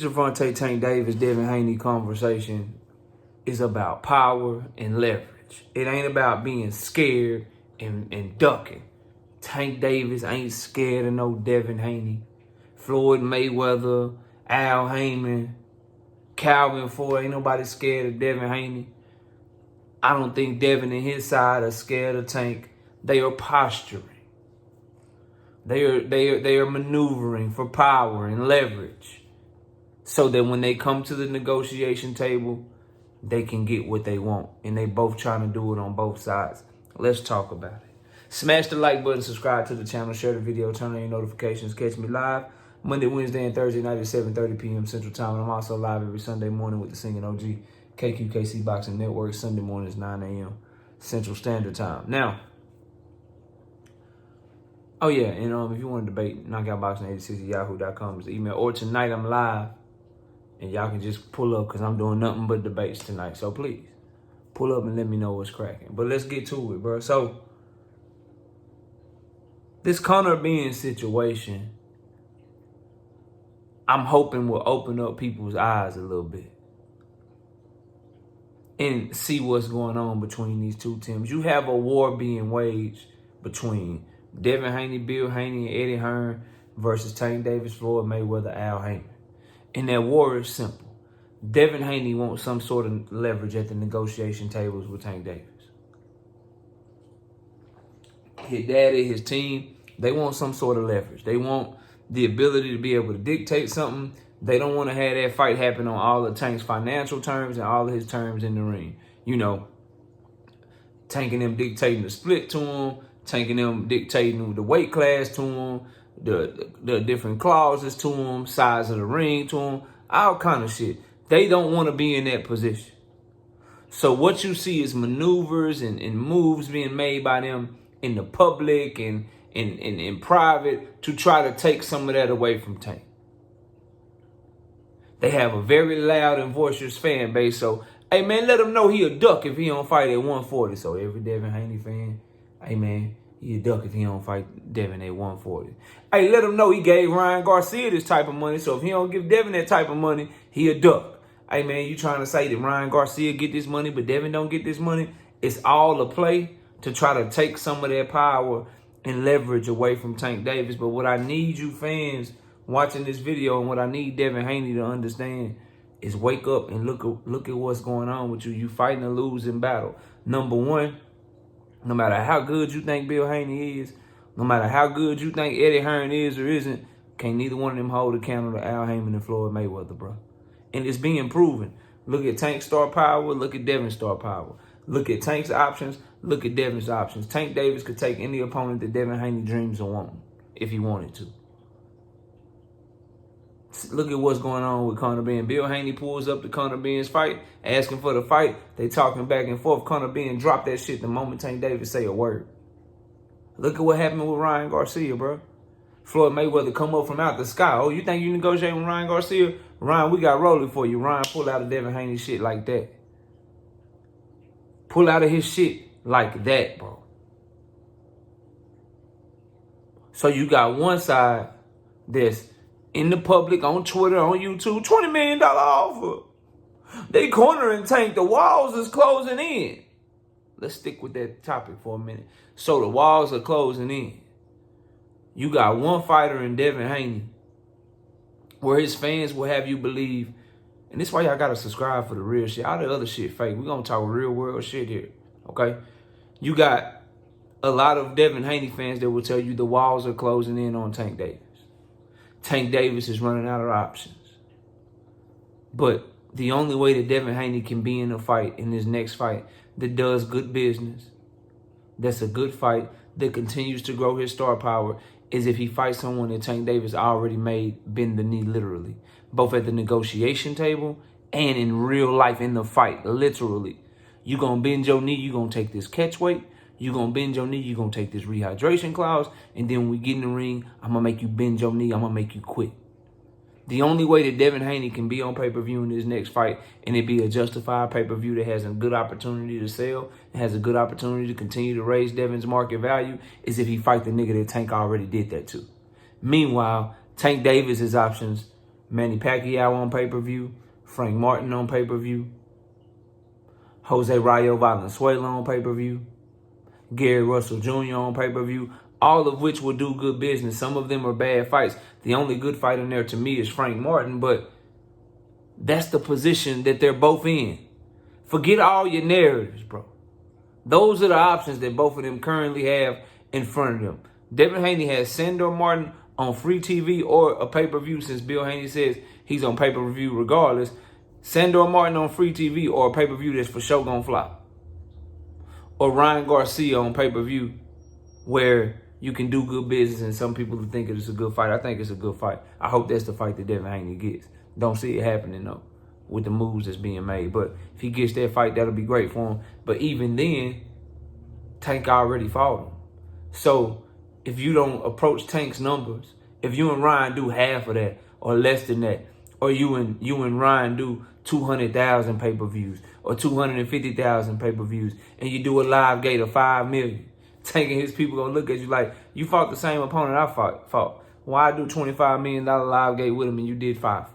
Gervonta Tank Davis, Devin Haney conversation is about power and leverage. It ain't about being scared and ducking. Tank Davis ain't scared of no Devin Haney. Floyd Mayweather, Al Heyman, Calvin Ford, ain't nobody scared of Devin Haney. I don't think Devin and his side are scared of Tank. They are posturing. They are maneuvering for power and leverage so that when they come to the negotiation table, they can get what they want. And they both trying to do it on both sides. Let's talk about it. Smash the like button, subscribe to the channel, share the video, turn on your notifications. Catch me live Monday, Wednesday, and Thursday night at 7:30 p.m. Central Time. And I'm also live every Sunday morning with the Singing OG KQKC Boxing Network. Sunday mornings, 9 a.m. Central Standard Time. Now, oh yeah, and if you want to debate, knockoutboxing86@yahoo.com is the email. Or tonight I'm live, and y'all can just pull up because I'm doing nothing but debates tonight. So please, pull up and let me know what's cracking. But let's get to it, bro. So, this Conor Benn situation, I'm hoping will open up people's eyes a little bit and see what's going on between these two teams. You have a war being waged between Devin Haney, Bill Haney, and Eddie Hearn versus Tank Davis, Floyd Mayweather, Al Heyman. And that war is simple. Devin Haney wants some sort of leverage at the negotiation tables with Tank Davis. His daddy, his team, they want some sort of leverage. They want the ability to be able to dictate something. They don't want to have that fight happen on all of Tank's financial terms and all of his terms in the ring. You know, Tank and them dictating the split to him, Tank and them dictating the weight class to him, the different clauses to him, size of the ring to him, all kind of shit. They don't want to be in that position. So what you see is maneuvers and moves being made by them in the public and in private to try to take some of that away from Tank. They have a very loud and boisterous fan base. So, hey, man, let him know he a duck if he don't fight at 140. So every Devin Haney fan, hey, man, he a duck if he don't fight Devin at 140. Hey, let him know he gave Ryan Garcia this type of money. So if he don't give Devin that type of money, he a duck. Hey, man, you trying to say that Ryan Garcia get this money, but Devin don't get this money? It's all a play to try to take some of that power and leverage away from Tank Davis. But what I need you fans watching this video and what I need Devin Haney to understand is wake up and look at what's going on with you. You fighting a losing battle. Number one, no matter how good you think Bill Haney is, no matter how good you think Eddie Hearn is or isn't, can't neither one of them hold a candle to Al Heyman and Floyd Mayweather, bro. And it's being proven. Look at Tank's star power. Look at Devin's star power. Look at Tank's options. Look at Devin's options. Tank Davis could take any opponent that Devin Haney dreams of wanting if he wanted to. Look at what's going on with Conor Benn. Bill Haney pulls up to Conor Benn's fight, asking for the fight. They talking back and forth. Conor Benn dropped that shit the moment Tank Davis say a word. Look at what happened with Ryan Garcia, bro. Floyd Mayweather come up from out the sky. Oh, you think you negotiating with Ryan Garcia? Ryan, we got rolling for you. Ryan, pull out of Devin Haney shit like that. Pull out of his shit like that, bro. So you got one side that's in the public, on Twitter, on YouTube, $20 million offer. They cornering Tank. The walls is closing in. Let's stick with that topic for a minute. So the walls are closing in. You got one fighter in Devin Haney where his fans will have you believe, and this is why y'all got to subscribe for the real shit. All the other shit fake. We're going to talk real world shit here, okay? You got a lot of Devin Haney fans that will tell you the walls are closing in on Tank Davis. Tank Davis is running out of options. But the only way that Devin Haney can be in a fight, in his next fight, that does good business, that's a good fight, that continues to grow his star power, is if he fights someone that Tank Davis already made bend the knee literally. Both at the negotiation table and in real life in the fight, literally. You gonna bend your knee, you gonna take this catch weight, you gonna bend your knee, you gonna take this rehydration clause, and then when we get in the ring, I'm gonna make you bend your knee, I'm gonna make you quit. The only way that Devin Haney can be on pay-per-view in his next fight and it be a justified pay-per-view that has a good opportunity to sell and has a good opportunity to continue to raise Devin's market value is if he fight the nigga that Tank already did that to. Meanwhile, Tank Davis's options Manny Pacquiao on pay-per-view, Frank Martin on pay-per-view, Jose Rayo Valenzuela on pay-per-view, Gary Russell Jr. on pay-per-view, all of which will do good business. Some of them are bad fights. The only good fight in there to me is Frank Martin, but that's the position that they're both in. Forget all your narratives, bro. Those are the options that both of them currently have in front of them. Devin Haney has Sandor Martin on free TV or a pay-per-view, since Bill Haney says he's on pay-per-view regardless. Sandor Martin on free TV or a pay-per-view that's for sure gonna flop. Or Ryan Garcia on pay-per-view where you can do good business and some people think it's a good fight. I think it's a good fight. I hope that's the fight that Devin Haney gets. Don't see it happening though with the moves that's being made. But if he gets that fight, that'll be great for him. But even then, Tank already fought him. So if you don't approach Tank's numbers, if you and Ryan do half of that or less than that, or you and Ryan do 200,000 pay-per-views or 250,000 pay-per-views, and you do a live gate of 5 million, Tank and his people gonna look at you like, you fought the same opponent I fought. Why do $25 million live gate with him and you did 5?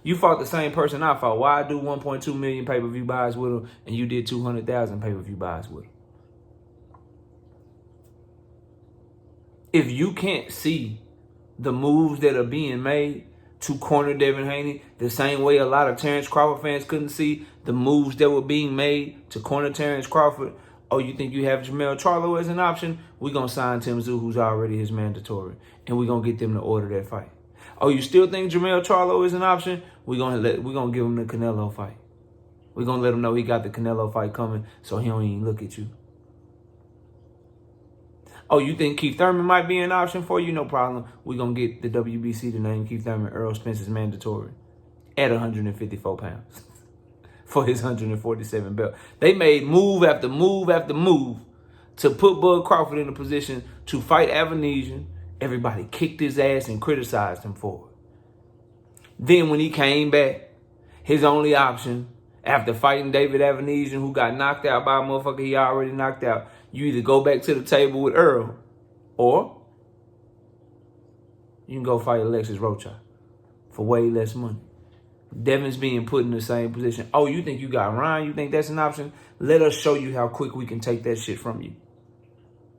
You fought the same person I fought. Why do 1.2 million pay-per-view buys with him and you did 200,000 pay-per-view buys with him? If you can't see the moves that are being made to corner Devin Haney, the same way a lot of Terrence Crawford fans couldn't see the moves that were being made to corner Terrence Crawford, oh, you think you have Jermell Charlo as an option? We're going to sign Tim Tszyu, who's already his mandatory, and we're going to get them to order that fight. Oh, you still think Jermell Charlo is an option? We're going to give him the Canelo fight. We're going to let him know he got the Canelo fight coming so he don't even look at you. Oh, you think Keith Thurman might be an option for you? No problem. We're going to get the WBC to name Keith Thurman Earl Spence's mandatory at 154 pounds for his 147 belt. They made move after move after move to put Bud Crawford in a position to fight Avanesian. Everybody kicked his ass and criticized him for it. Then when he came back, his only option after fighting David Avanesian, who got knocked out by a motherfucker he already knocked out, you either go back to the table with Earl or you can go fight Alexis Rocha for way less money. Devin's being put in the same position. Oh, you think you got Ryan? You think that's an option? Let us show you how quick we can take that shit from you.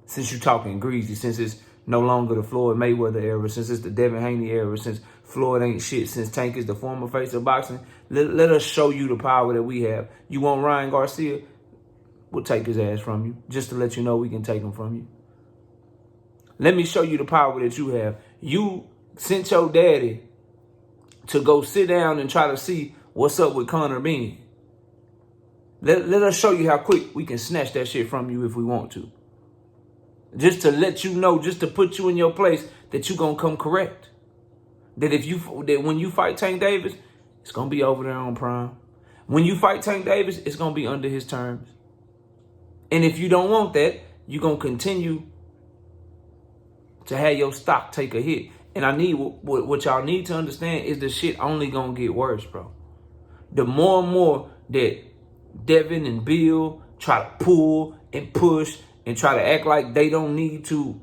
Since you're talking greasy, since it's no longer the Floyd Mayweather era, since it's the Devin Haney era, since Floyd ain't shit, since Tank is the former face of boxing, let us show you the power that we have. You want Ryan Garcia? We'll take his ass from you, just to let you know we can take him from you. Let me show you the power that you have. You sent your daddy to go sit down and try to see what's up with Conor Benn. Let us show you how quick we can snatch that shit from you if we want to. Just to let you know, just to put you in your place that you're going to come correct. That when you fight Tank Davis, it's going to be over there on Prime. When you fight Tank Davis, it's going to be under his terms. And if you don't want that, you're going to continue to have your stock take a hit. And I need what y'all need to understand is the shit only going to get worse, bro. The more and more that Devin and Bill try to pull and push and try to act like they don't need to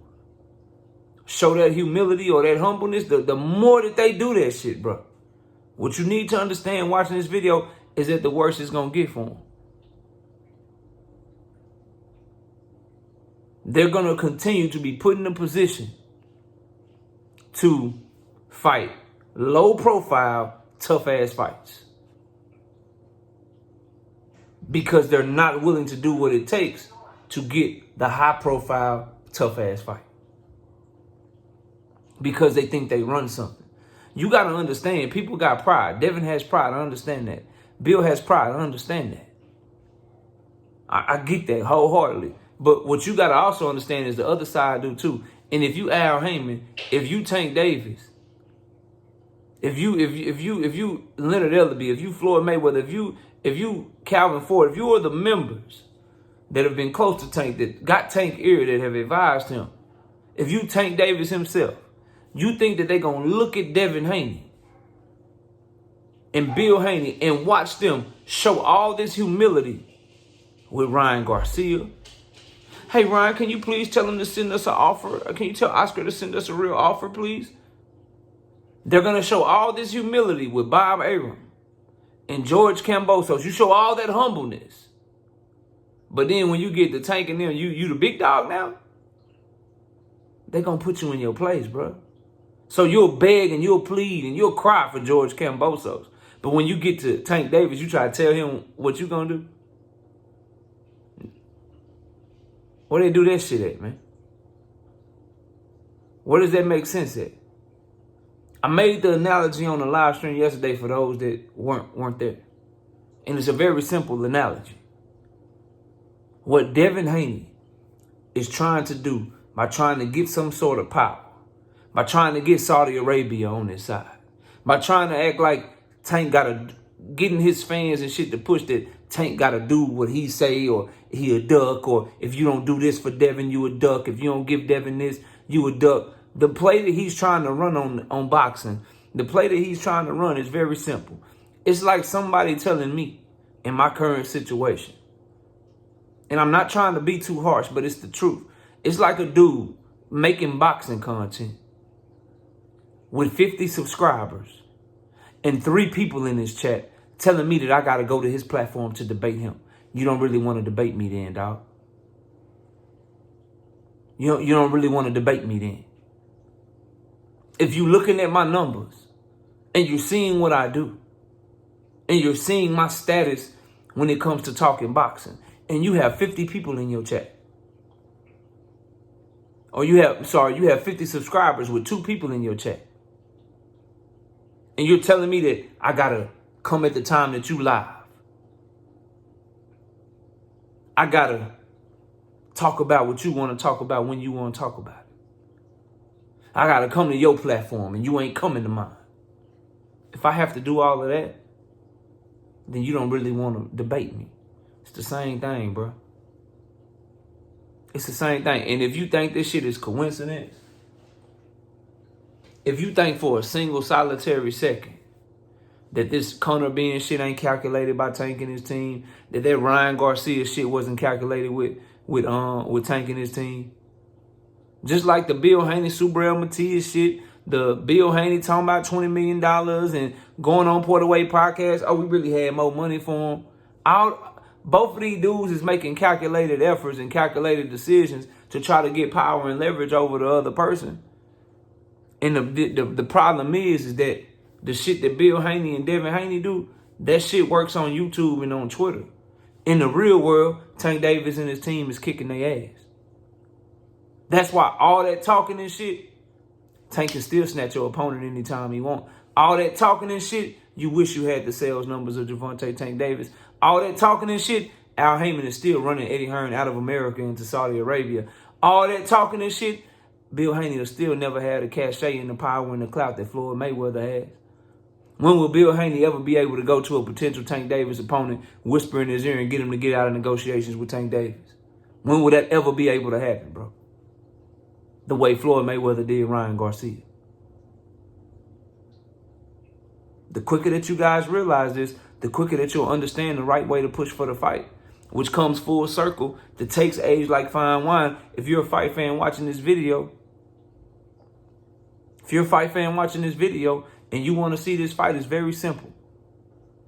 show that humility or that humbleness, the more that they do that shit, bro. What you need to understand watching this video is that the worse it's going to get for them. They're going to continue to be put in a position to fight low-profile, tough-ass fights. Because they're not willing to do what it takes to get the high-profile, tough-ass fight. Because they think they run something. You got to understand, people got pride. Devin has pride, I understand that. Bill has pride, I understand that. I get that wholeheartedly. But what you got to also understand is the other side do too. And if you Al Heyman, if you Tank Davis, if you Leonard Ellerbe, if you Floyd Mayweather, if you Calvin Ford, if you are the members that have been close to Tank, that got Tank ear, that have advised him, if you Tank Davis himself, you think that they're going to look at Devin Haney and Bill Haney and watch them show all this humility with Ryan Garcia? Hey, Ryan, can you please tell him to send us an offer? Can you tell Oscar to send us a real offer, please? They're going to show all this humility with Bob Arum and George Kambosos. You show all that humbleness. But then when you get to Tank and them, you the big dog now. They're going to put you in your place, bro. So you'll beg and you'll plead and you'll cry for George Kambosos. But when you get to Tank Davis, you try to tell him what you going to do. Where they do that shit at, man? Where does that make sense at? I made the analogy on the live stream yesterday for those that weren't there. And it's a very simple analogy. What Devin Haney is trying to do by trying to get some sort of power, by trying to get Saudi Arabia on his side, by trying to act like Tank getting his fans and shit to push that Tank gotta do what he say, or he a duck, or if you don't do this for Devin, you a duck. If you don't give Devin this, you a duck. The play that he's trying to run on boxing, the play that he's trying to run is very simple. It's like somebody telling me in my current situation, and I'm not trying to be too harsh, but it's the truth. It's like a dude making boxing content with 50 subscribers and 3 people in his chat telling me that I got to go to his platform to debate him. You don't really want to debate me then, dog. You don't really want to debate me then. If you're looking at my numbers and you're seeing what I do and you're seeing my status when it comes to talking boxing, and you have 50 people in your chat, or you have 50 subscribers with 2 people in your chat, and you're telling me that I got to come at the time that you live, I got to talk about what you want to talk about when you want to talk about it. I got to come to your platform and you ain't coming to mine. If I have to do all of that, then you don't really want to debate me. It's the same thing, bro. It's the same thing. And if you think this shit is coincidence, if you think for a single solitary second that this Conor Benn shit ain't calculated by Tank and his team, that Ryan Garcia shit wasn't calculated with Tank and his team, just like the Bill Haney, Subriel Matias shit, the Bill Haney talking about $20 million and going on Portaway podcast. Oh, we really had more money for him. Both of these dudes is making calculated efforts and calculated decisions to try to get power and leverage over the other person. And the problem is that the shit that Bill Haney and Devin Haney do, that shit works on YouTube and on Twitter. In the real world, Tank Davis and his team is kicking their ass. That's why all that talking and shit, Tank can still snatch your opponent anytime he want. All that talking and shit, you wish you had the sales numbers of Gervonta Tank Davis. All that talking and shit, Al Heyman is still running Eddie Hearn out of America into Saudi Arabia. All that talking and shit, Bill Haney will still never have the cachet and the power and the clout that Floyd Mayweather has. When will Bill Haney ever be able to go to a potential Tank Davis opponent, whisper in his ear and get him to get out of negotiations with Tank Davis? When will that ever be able to happen, bro? The way Floyd Mayweather did Ryan Garcia. The quicker that you guys realize this, the quicker that you'll understand the right way to push for the fight, which comes full circle. That takes age like fine wine. If you're a fight fan watching this video, and you want to see this fight, it's very simple.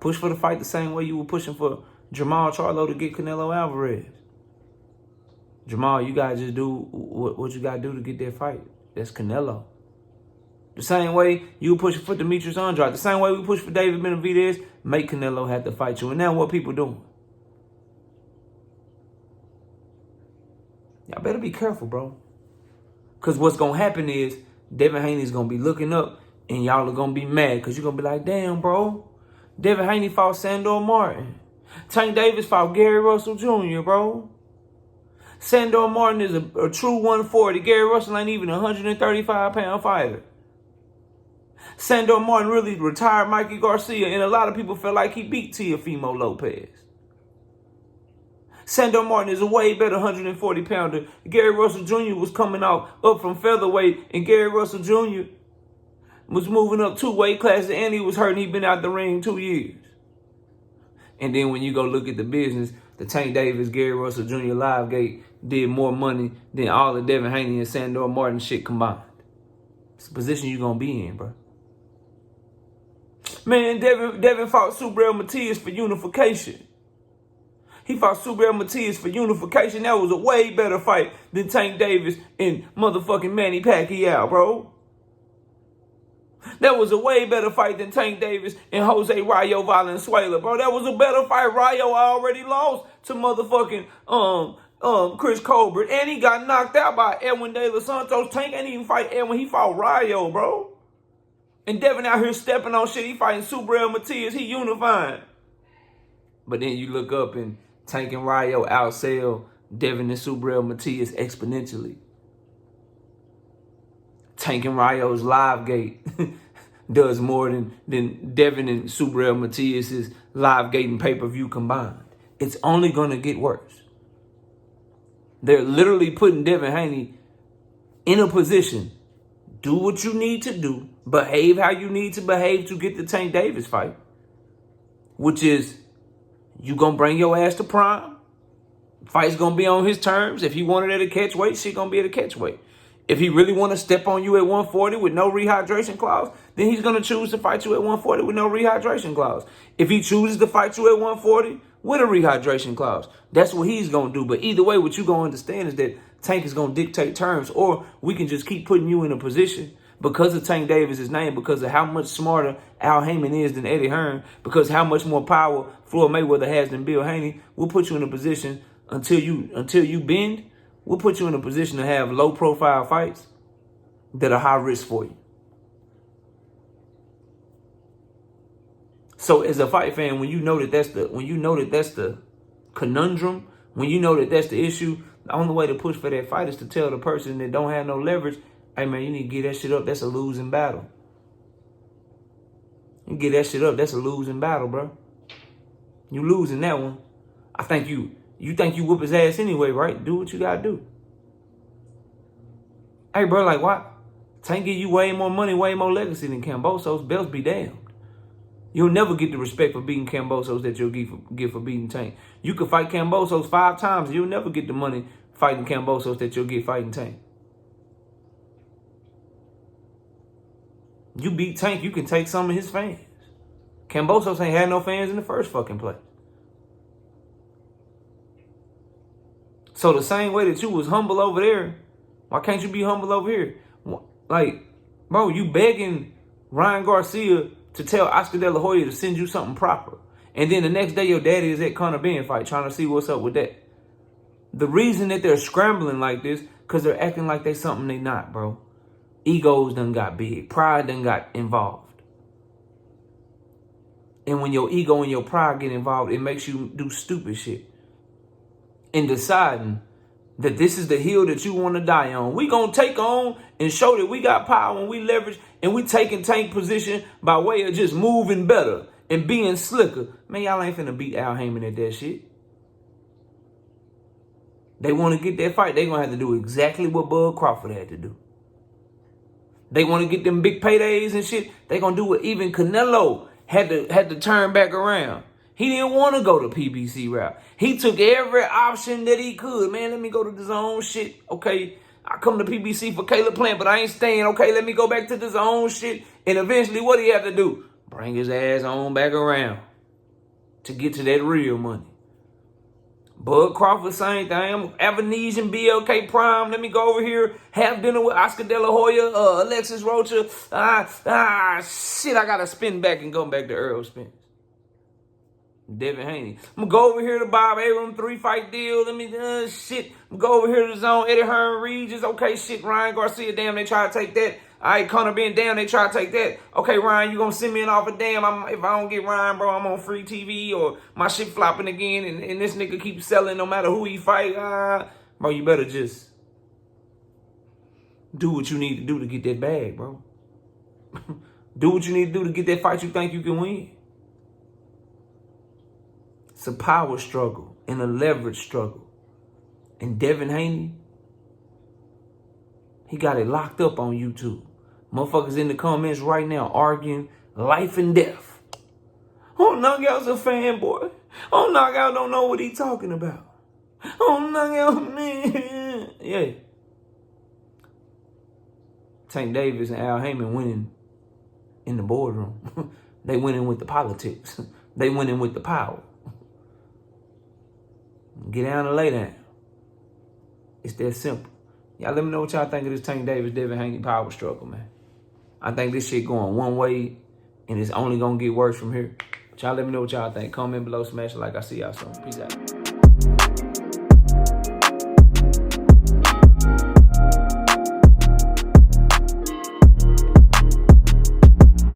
Push for the fight the same way you were pushing for Jamal Charlo to get Canelo Alvarez. Jamal, you gotta just do what you gotta do to get that fight. That's Canelo. The same way you push for Demetrius Andrade. The same way we push for David Benavidez, make Canelo have to fight you. And now what people doing? Y'all better be careful, bro. Because what's going to happen is Devin Haney's going to be looking up and y'all are going to be mad because you're going to be like, damn, bro. Devin Haney fought Sandor Martin. Tank Davis fought Gary Russell Jr., bro. Sandor Martin is a true 140. Gary Russell ain't even a 135-pound fighter. Sandor Martin really retired Mikey Garcia, and a lot of people felt like he beat Teofimo Lopez. Sandor Martin is a way better 140-pounder. Gary Russell Jr. was coming up from featherweight, and Gary Russell Jr. was moving up 2 weight classes, and he was hurt, and he'd been out the ring 2 years. And then when you go look at the business, the Tank Davis, Gary Russell Jr. Livegate did more money than all the Devin Haney and Sandor Martin shit combined. It's the position you're going to be in, bro. Man, Devin fought Subriel Matias for unification. He fought Subriel Matias for unification. That was a way better fight than Tank Davis and motherfucking Manny Pacquiao, bro. That was a way better fight than Tank Davis and Jose Rayo Valenzuela, bro. That was a better fight. Rayo already lost to motherfucking Chris Colbert, and he got knocked out by Edwin De Los Santos. Tank ain't even fight Edwin. He fought Rayo, bro. And Devin out here stepping on shit. He fighting Subriel Matias. He unifying. But then you look up and Tank and Rayo outsell Devin and Subriel Matias exponentially. Tank and Rayo's live gate does more than Devin and Subriel Matias' live gate and pay-per-view combined. It's only going to get worse. They're literally putting Devin Haney in a position. Do what you need to do. Behave how you need to behave to get the Tank Davis fight. Which is, you going to bring your ass to Prime. Fight's going to be on his terms. If he wanted at a catch weight, shit going to be at a catch weight. If he really want to step on you at 140 with no rehydration clause, then he's going to choose to fight you at 140 with no rehydration clause. If he chooses to fight you at 140 with a rehydration clause, that's what he's going to do. But either way, what you're going to understand is that Tank is going to dictate terms, or we can just keep putting you in a position because of Tank Davis' name, because of how much smarter Al Heyman is than Eddie Hearn, because how much more power Floyd Mayweather has than Bill Haney. We'll put you in a position until you bend. We'll put you in a position to have low-profile fights that are high risk for you. So, as a fight fan, when you know that that's the conundrum, when you know that that's the issue, the only way to push for that fight is to tell the person that don't have no leverage, hey man, you need to get that shit up. That's a losing battle. You get that shit up. That's a losing battle, bro. You losing that one. I think you think you whoop his ass anyway, right? Do what you gotta do. Hey, bro, like what? Tank give you way more money, way more legacy than Kambosos. Belts be damned. You'll never get the respect for beating Kambosos that you'll get for beating Tank. You could fight Kambosos 5 times, and you'll never get the money fighting Kambosos that you'll get fighting Tank. You beat Tank, you can take some of his fans. Kambosos ain't had no fans in the first fucking place. So the same way that you was humble over there, why can't you be humble over here? Like, bro, you begging Ryan Garcia to tell Oscar De La Hoya to send you something proper. And then the next day your daddy is at Conor Ben fight trying to see what's up with that. The reason that they're scrambling like this, because they're acting like they something they not, bro. Egos done got big. Pride done got involved. And when your ego and your pride get involved, it makes you do stupid shit. In deciding that this is the hill that you want to die on. We going to take on and show that we got power and we leverage and we taking Tank position by way of just moving better and being slicker. Man, y'all ain't finna beat Al Heyman at that shit. They want to get that fight, they going to have to do exactly what Bud Crawford had to do. They want to get them big paydays and shit. They going to do what even Canelo had to turn back around. He didn't want to go the PBC route. He took every option that he could. Man, let me go to the zone shit. Okay, I come to PBC for Caleb Plant, but I ain't staying. Okay, let me go back to the zone shit. And eventually, what he have to do? Bring his ass on back around to get to that real money. Bud Crawford, same thing. I'm Avenesian, BLK Prime. Let me go over here, have dinner with Oscar De La Hoya, Alexis Rocha. Shit, I got to spin back and go back to Earl Spence. Devin Haney. I'm going to go over here to Bob Arum 3-fight deal. Let me, shit. I'm going to go over here to the zone. Eddie Hearn Regis. Okay, shit. Ryan Garcia, damn, they try to take that. All right, Conor Ben, damn, they try to take that. Okay, Ryan, you going to send me an offer? Damn, if I don't get Ryan, bro, I'm on free TV or my shit flopping again and this nigga keeps selling no matter who he fight. Bro, you better just do what you need to do to get that bag, bro. Do what you need to do to get that fight you think you can win. It's a power struggle and a leverage struggle. And Devin Haney, he got it locked up on YouTube. Motherfuckers in the comments right now arguing life and death. Oh, Knockout's a fanboy. Oh, Knockout don't know what he talking about. Oh, Knockout, man. Yeah. Tank Davis and Al Heyman winning in the boardroom. They went in with the politics. They went in with the power. Get down and lay down. It's that simple. Y'all let me know what y'all think of this Tank Devin Haney power struggle, man. I think this shit going one way, and it's only going to get worse from here. Y'all let me know what y'all think. Comment below, smash a like. I see y'all soon. Peace out.